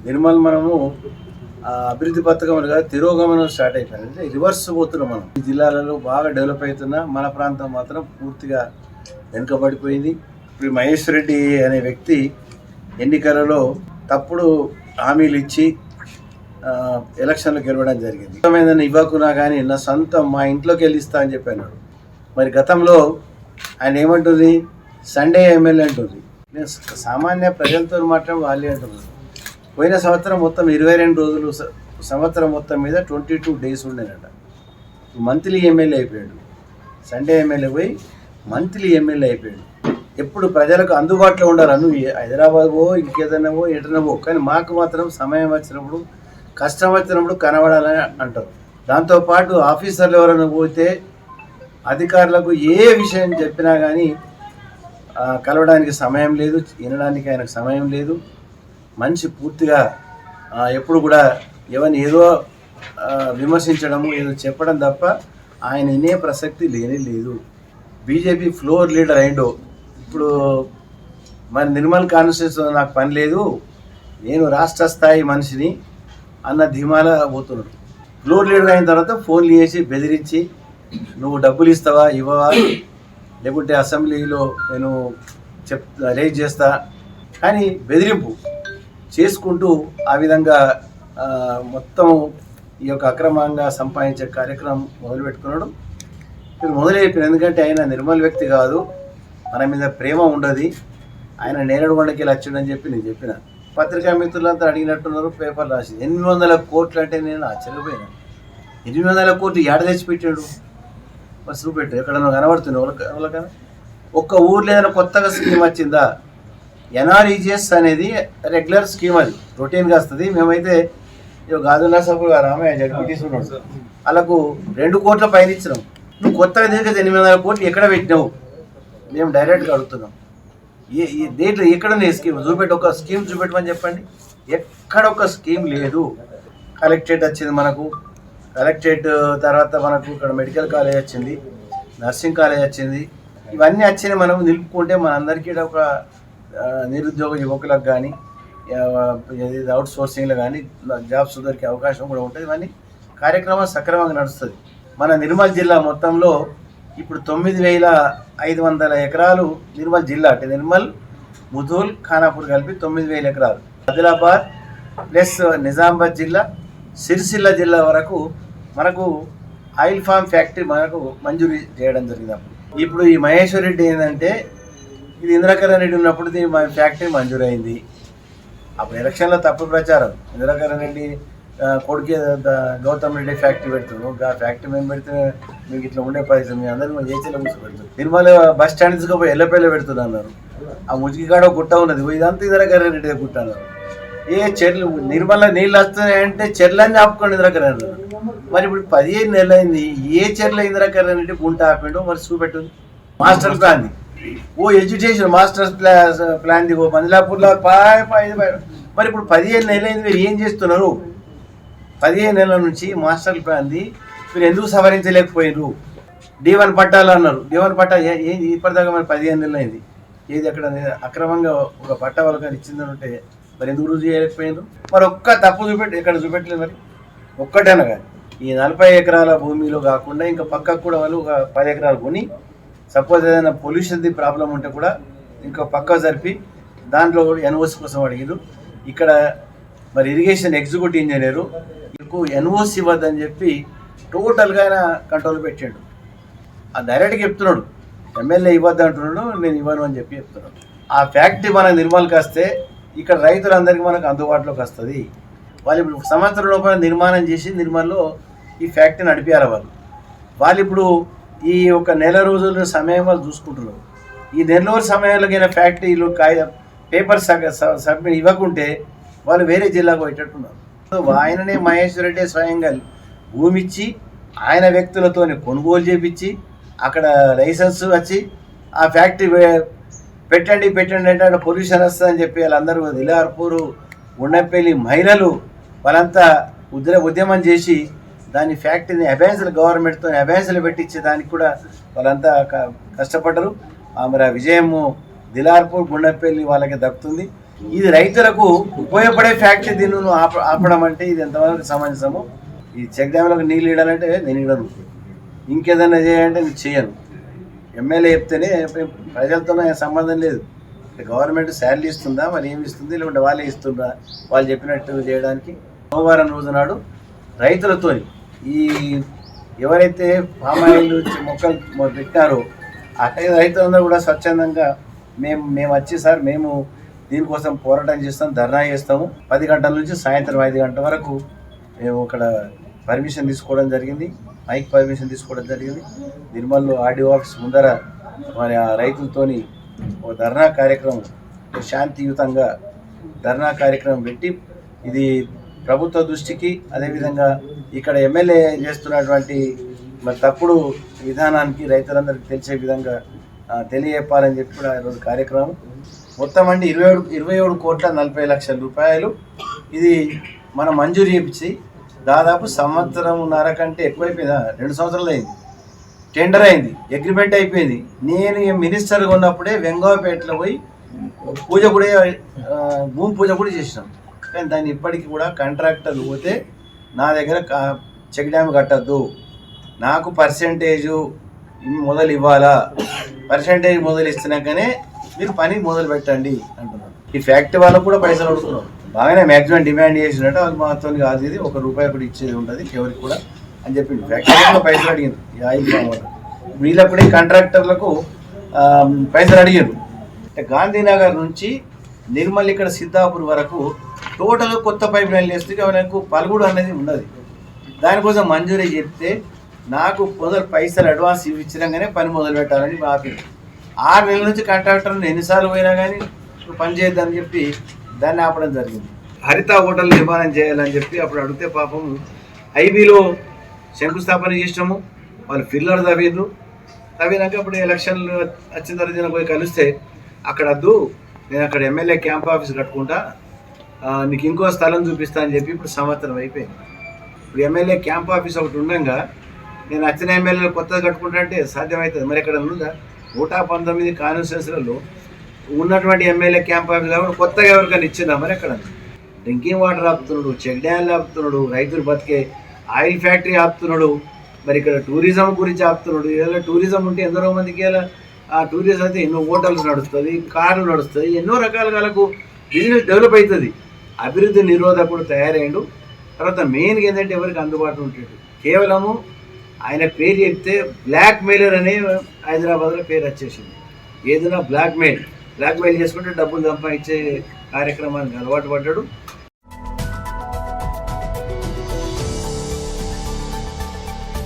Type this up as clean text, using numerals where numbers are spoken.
నిర్మల్ మనము అభివృద్ధి పథకములుగా తిరోగమనం స్టార్ట్ అయిపోయింది. అంటే రివర్స్ పోతున్నాం మనం. ఈ జిల్లాలలో బాగా డెవలప్ అవుతున్నా మన ప్రాంతం మాత్రం పూర్తిగా వెనుకబడిపోయింది. ఇప్పుడు మహేష్ రెడ్డి అనే వ్యక్తి ఎన్నికలలో తప్పుడు హామీలు ఇచ్చి ఎలక్షన్లో గెలవడం జరిగింది. ఏదైనా ఇవ్వకున్నా కానీ నా సొంతం మా ఇంట్లోకి వెళ్ళి ఇస్తా అని చెప్పాను. మరి గతంలో ఆయన ఏమంటుంది, సండే ఎమ్మెల్యే అంటుంది. నేను సామాన్య ప్రజలతో మాత్రం వాళ్ళే అంటున్నారు. పోయిన సంవత్సరం మొత్తం 22 రోజులు, సంవత్సరం మొత్తం మీద 22 డేస్ ఉండేనట. మంత్లీ ఎమ్మెల్యే అయిపోయాడు. సండే ఎమ్మెల్యే పోయి మంత్లీ ఎమ్మెల్యే అయిపోయాడు. ఎప్పుడు ప్రజలకు అందుబాటులో ఉండాలి. నువ్వు హైదరాబాద్ పో, ఇంకేదైనా పో, ఎటైనా పో, కానీ మాకు మాత్రం సమయం వచ్చినప్పుడు, కష్టం వచ్చినప్పుడు కనబడాలని అంటారు. దాంతోపాటు ఆఫీసర్లు ఎవరైనా పోతే అధికారులకు ఏ విషయం చెప్పినా కానీ కలవడానికి సమయం లేదు, వినడానికి ఆయనకు సమయం లేదు. మనిషి పూర్తిగా ఎప్పుడు కూడా ఎవరిని ఏదో విమర్శించడము, ఏదో చెప్పడం తప్ప ఆయన వినే ప్రసక్తి లేనే లేదు. బీజేపీ ఫ్లోర్ లీడర్ అయిండో ఇప్పుడు మరి నిర్మల్ కాన్స్టిట్యూన్సీతో నాకు పని లేదు, నేను రాష్ట్ర స్థాయి మనిషిని అన్న ధీమాలా పోతున్నాడు. ఫ్లోర్ లీడర్ అయిన తర్వాత ఫోన్లు చేసి బెదిరించి నువ్వు డబ్బులు ఇస్తావా, ఇవ్వవా, లేకుంటే అసెంబ్లీలో నేను రేజ్ చేస్తా కానీ బెదిరింపు చేసుకుంటూ ఆ విధంగా మొత్తం ఈ యొక్క అక్రమంగా సంపాదించే కార్యక్రమం మొదలుపెట్టుకున్నాడు. ఇది మొదలైపోయింది. ఎందుకంటే ఆయన నిర్మల్ వ్యక్తి కాదు, మన మీద ప్రేమ ఉండదు. ఆయన నేరడుగొండకి వచ్చిండని చెప్పి నేను చెప్పిన. పత్రికా మిత్రులంతా అడిగినట్టున్నారు, పేపర్ రాసి 800 కోట్లు అంటే నేను ఆశ్చర్యపోయినా. 800 కోట్లు ఏడ తెచ్చిపెట్టాడు మరి చూపెట్టు, ఎక్కడన్నా కనబడుతుంది వాళ్ళకన్నా. ఒక్క ఊర్లో ఏదైనా కొత్తగా స్కీమ్ వచ్చిందా? ఎన్ఆర్ఈజిఎస్ అనేది రెగ్యులర్ స్కీమ్, అది రొటీన్గా వస్తుంది. మేమైతే గాజుల్లా సభ్యులు రామయ్య జడ్పీటీసీ ఉన్నాడు, వాళ్ళకు 2 కోట్ల పైన ఇచ్చినాం. నువ్వు కొత్తగా దిగ 800 కోట్లు ఎక్కడ పెట్టినావు? మేము డైరెక్ట్గా అడుగుతున్నాం. ఈ దేంట్లో ఎక్కడ స్కీమ్ చూపెట్టి, ఒక స్కీమ్ చూపెట్టమని చెప్పండి. ఎక్కడ ఒక స్కీమ్ లేదు. కలెక్టరేట్ వచ్చింది మనకు, కలెక్టరేట్ తర్వాత మనకు ఇక్కడ మెడికల్ కాలేజ్ వచ్చింది, నర్సింగ్ కాలేజ్ వచ్చింది. ఇవన్నీ వచ్చినాయి. మనం నిలుపుకుంటే మనందరికీ ఒక నిరుద్యోగ యువకులకు కానీ అవుట్ సోర్సింగ్లో కానీ జాబ్స్ దొరికే అవకాశం కూడా ఉంటుంది. ఇవన్నీ కార్యక్రమం సక్రమంగా నడుస్తుంది. మన నిర్మల్ జిల్లా మొత్తంలో ఇప్పుడు 9,500 ఎకరాలు నిర్మల్ జిల్లా, అంటే నిర్మల్, ముధోల్, ఖానాపూర్ కలిపి 9,000 ఎకరాలు. ఆదిలాబాద్ ప్లస్ నిజామాబాద్ జిల్లా, సిరిసిల్ల జిల్లా వరకు మనకు ఆయిల్ ఫామ్ ఫ్యాక్టరీ మనకు మంజూరు చేయడం జరిగింది. ఇప్పుడు ఈ మహేశ్వర్ రెడ్డి ఏంటంటే, ఇది ఇందిరాకరణ్ రెడ్డి ఉన్నప్పుడు మా ఫ్యాక్టరీ మంజూరు అయింది. అప్పుడు ఎలక్షన్లో తప్పు ప్రచారం, ఇందిరాకరణ్ రెడ్డి కొడుకు గౌతమ్ రెడ్డి ఫ్యాక్టరీ పెడుతున్నాడు, ఆ ఫ్యాక్టరీ మేము పెడితే మీకు ఇట్లా ఉండే పరిస్థితి, మీ అందరూ ఏసీలో కూర్చోబెడుతుంది. నిర్మల్ బస్ స్టాండ్ తీసుకుపోయి ఎల్లపల్లి పెడుతున్నా అన్నారు. ఆ ముజికికాడ గుట్ట ఉన్నది, ఇదంతా ఇందిరాకరణ్ రెడ్డి గుట్ట అన్నారు. ఏ చెర్లు నిర్మల నీళ్ళు వస్తున్నాయంటే చెర్లన్నీ ఆపుకోండి ఇందిరాకరణ్ రెడ్డి. మరి ఇప్పుడు 15 నెలలు అయింది, ఏ చెర్ల ఇందిరాకరణ్ రెడ్డి గుంట ఆపిండో మరి చూపెట్టుంది. Master plan education master plan దిగో మందిలాపూర్లో మరి ఇప్పుడు 15 నెలలు అయింది. మీరు ఏం చేస్తున్నారు? 15 నెలల నుంచి మాస్టర్ ప్లాన్ది మీరు ఎందుకు సవరించలేకపోయినారు? D1 పట్టాలు అన్నారు. D1 పట్టా ఏంది ఇప్పటిదాకా మరి 15 నెలలు అయింది. ఏది అక్కడ అక్రమంగా ఒక పట్టా వాళ్ళకి ఇచ్చిందని ఉంటే మరి ఎందుకు రుజువు చేయలేకపోయినారు? మరి ఒక్క తప్పు ఎక్కడ చూపెట్టలేదు. మరి ఒక్కటేనా కానీ ఈ 40 ఎకరాల భూమిలో కాకుండా ఇంకా పక్కకు కూడా వాళ్ళు ఒక 10 ఎకరాలు కొని, సపోజ్ ఏదైనా పొల్యూషన్ది ప్రాబ్లం ఉంటే కూడా ఇంకా పక్క జరిపి దాంట్లో కూడా ఎన్ఓసి కోసం అడిగారు. ఇక్కడ మరి ఇరిగేషన్ ఎగ్జిక్యూటివ్ ఇంజనీరు మీకు ఎన్ఓసి ఇవ్వద్దని చెప్పి టోటల్గా ఆయన కంట్రోల్ పెట్టాడు. ఆ డైరెక్ట్గా చెప్తున్నాడు, ఎమ్మెల్యే ఇవ్వద్దు అంటున్నాడు, నేను ఇవ్వను అని చెప్పి చెప్తున్నాడు. ఆ ఫ్యాక్టరీ మన నిర్మల్కి వస్తే ఇక్కడ రైతులందరికీ మనకు అందుబాటులోకి వస్తుంది. వాళ్ళు ఇప్పుడు సంవత్సరం లోపల నిర్మాణం చేసి నిర్మల్లో ఈ ఫ్యాక్టరీ నడిపేయాలి. వాళ్ళు ఇప్పుడు ఈ ఒక నెల రోజుల సమయం వాళ్ళు చూసుకుంటున్నారు. ఈ నెల రోజుల సమయంలో ఫ్యాక్టరీలు పేపర్ సబ్మిట్ ఇవ్వకుంటే వాళ్ళు వేరే జిల్లాకు పోయేటట్టున్నారు. ఆయననే మహేశ్వర్ రెడ్డి స్వయంగా భూమి ఇచ్చి ఆయన వ్యక్తులతో కొనుగోలు చేపించి అక్కడ లైసెన్స్ వచ్చి ఆ ఫ్యాక్టరీ పెట్టండి అంటే పొల్యూషన్ వస్తుందని చెప్పి వాళ్ళందరూ దిలార్పూరు, గుండెపల్లి మహిళలు వాళ్ళంతా ఉద్యమం చేసి దాని ఫ్యాక్టరీని అబయాన్సులు గవర్నమెంట్తో అబయాన్సులు పెట్టించే దానికి కూడా వాళ్ళంతా కష్టపడ్డరు. మరి ఆ విజయము దిలార్పూర్, గుండెపల్లి వాళ్ళకి దక్కుతుంది. ఇది రైతులకు ఉపయోగపడే ఫ్యాక్టరీ దీన్ని నువ్వు ఆపడం అంటే ఇది ఎంతవరకు సమంజసము? ఈ చెక్ డ్యామ్లకు నీళ్ళు ఇవ్వాలంటే నేను ఇవ్వను, ఇంకేదన్నా చేయాలంటే నేను చేయను. ఎమ్మెల్యే చెప్తేనే ప్రజలతో సంబంధం లేదు. గవర్నమెంట్ శాలరీ ఇస్తుందా, మరి ఏమి ఇస్తుంది, లేకుంటే వాళ్ళే ఇస్తుందా వాళ్ళు చెప్పినట్టు చేయడానికి. సోమవారం రోజు నాడు రైతులతో ఈ ఎవరైతే పామాయిల్ మొక్కలు పెట్టారో అక్కడ రైతులందరూ కూడా స్వచ్ఛందంగా మేము వచ్చి సార్ మేము దీనికోసం పోరాటం చేస్తాం, ధర్నా చేస్తాము, 10 గంటల నుంచి సాయంత్రం 5 గంటల వరకు మేము ఇక్కడ పర్మిషన్ తీసుకోవడం జరిగింది, మైక్ పర్మిషన్ తీసుకోవడం జరిగింది. నిర్మల్లో ఆర్డీఓ ఆఫీస్ ముందర మరి ఆ రైతులతోని ఒక ధర్నా కార్యక్రమం, శాంతియుతంగా ధర్నా కార్యక్రమం పెట్టి ఇది ప్రభుత్వ దృష్టికి, అదేవిధంగా ఇక్కడ ఎమ్మెల్యే చేస్తున్నటువంటి మరి తప్పుడు విధానానికి రైతులందరికీ తెలిసే విధంగా తెలియజెప్పాలని చెప్పి కూడా ఈరోజు కార్యక్రమం. మొత్తం అంటే 27,40,00,000 రూపాయలు ఇది మనం మంజూరు చేయించి దాదాపు 1.5 సంవత్సరం కంటే ఎక్కువైపోయిందా, 2 సంవత్సరాలు అయింది. టెండర్ అయింది, అగ్రిమెంట్ అయిపోయింది. నేను మినిస్టర్గా ఉన్నప్పుడే వెంగవపేటలో పోయి పూజ కూడా భూమి పూజ కూడా చేసినాం. కానీ దాన్ని ఇప్పటికీ కూడా కాంట్రాక్టర్లు పోతే నా దగ్గర చెక్ డ్యామ్ కట్టద్దు, నాకు పర్సెంటేజు మొదలు ఇవ్వాలా, పర్సెంటేజ్ మొదలు ఇచ్చినాకనే మీరు పని మొదలు పెట్టండి అంటున్నారు. ఈ ఫ్యాక్టరీ వాళ్ళకు కూడా పైసలు అడుగుతున్నారు. బాగానే మ్యాక్సిమం డిమాండ్ చేసినట్టు అది మాతో కాదు, ఇది ₹1 కూడా ఇచ్చేది ఉంటుంది ఎవరికి కూడా అని చెప్పింది. ఫ్యాక్టరీ కూడా పైసలు అడిగారు, ఈ ఆయిల్ ఫామ్ వాళ్ళు వీళ్ళప్పుడు కాంట్రాక్టర్లకు పైసలు అడిగారు. గాంధీనగర్ నుంచి నిర్మల్ ఇక్కడ సిద్ధాపూర్ వరకు టోటల్ కొత్త పైప్ లైన్లు వేస్తే మనకు పలుగుడు అనేది ఉన్నది. దానికోసం మంజూరీ చెప్తే నాకు మొదలు పైసలు అడ్వాన్స్ ఇచ్చినాకనే పని మొదలు పెట్టాలని ఆపింది. 6 నెలల నుంచి కాంట్రాక్టర్ని ఎన్నిసార్లు పోయినా కానీ పని చేయొద్దని చెప్పి దాన్ని ఆపడం జరిగింది. హరిత హోటల్ నిర్మాణం చేయాలని చెప్పి అప్పుడు అడిగితే పాపం ఐబీలో శంకుస్థాపన చేసినాము, వాళ్ళు ఫిల్లర్ తవ్వినాక ఇప్పుడు ఎలక్షన్లు వచ్చిన తర్వాత పోయి కలిస్తే అక్కడ వద్దు, నేను అక్కడ ఎమ్మెల్యే క్యాంప్ ఆఫీస్ కట్టుకుంటా, నీకు ఇంకో స్థలం చూపిస్తా అని చెప్పి ఇప్పుడు 1 సంవత్సరం అయిపోయింది. ఇప్పుడు ఎమ్మెల్యే క్యాంప్ ఆఫీస్ ఒకటి ఉండగా నేను వచ్చిన ఎమ్మెల్యేలు కొత్తగా కట్టుకుంటా అంటే సాధ్యమవుతుంది? మరి ఇక్కడ ఉందా 119 కాన్స్టిట్యున్సీలలో ఉన్నటువంటి ఎమ్మెల్యే క్యాంప్ ఆఫీస్ కాబట్టి కొత్తగా ఎవరికైనా ఇచ్చిందా? మరి ఎక్కడ డ్రింకింగ్ వాటర్ ఆపుతున్నాడు, చెక్ డ్యాన్లు ఆపుతున్నాడు, రైతులు బతికే ఆయిల్ ఫ్యాక్టరీ ఆపుతున్నాడు, మరి ఇక్కడ టూరిజం గురించి ఆపుతున్నాడు. ఇలా టూరిజం ఉంటే ఎందరో మందికి ఇలా ఆ టూరిజం అయితే ఎన్నో హోటల్స్ నడుస్తుంది, కార్లు నడుస్తుంది, ఎన్నో రకాల వాళ్ళకు బిజినెస్ డెవలప్ అవుతుంది. అభివృద్ధి నిరోధకుడు తయారయ్యాడు. తర్వాత మెయిన్గా ఏంటంటే ఎవరికి అందుబాటులో ఉంటాడు. కేవలము ఆయన పేరు చెప్తే బ్లాక్ మెయిలర్ అనే హైదరాబాద్లో పేరు వచ్చేసింది. ఏదైనా బ్లాక్ మెయిల్ చేసుకుంటే డబ్బులు సంపాదించే కార్యక్రమానికి అలవాటు పడ్డాడు.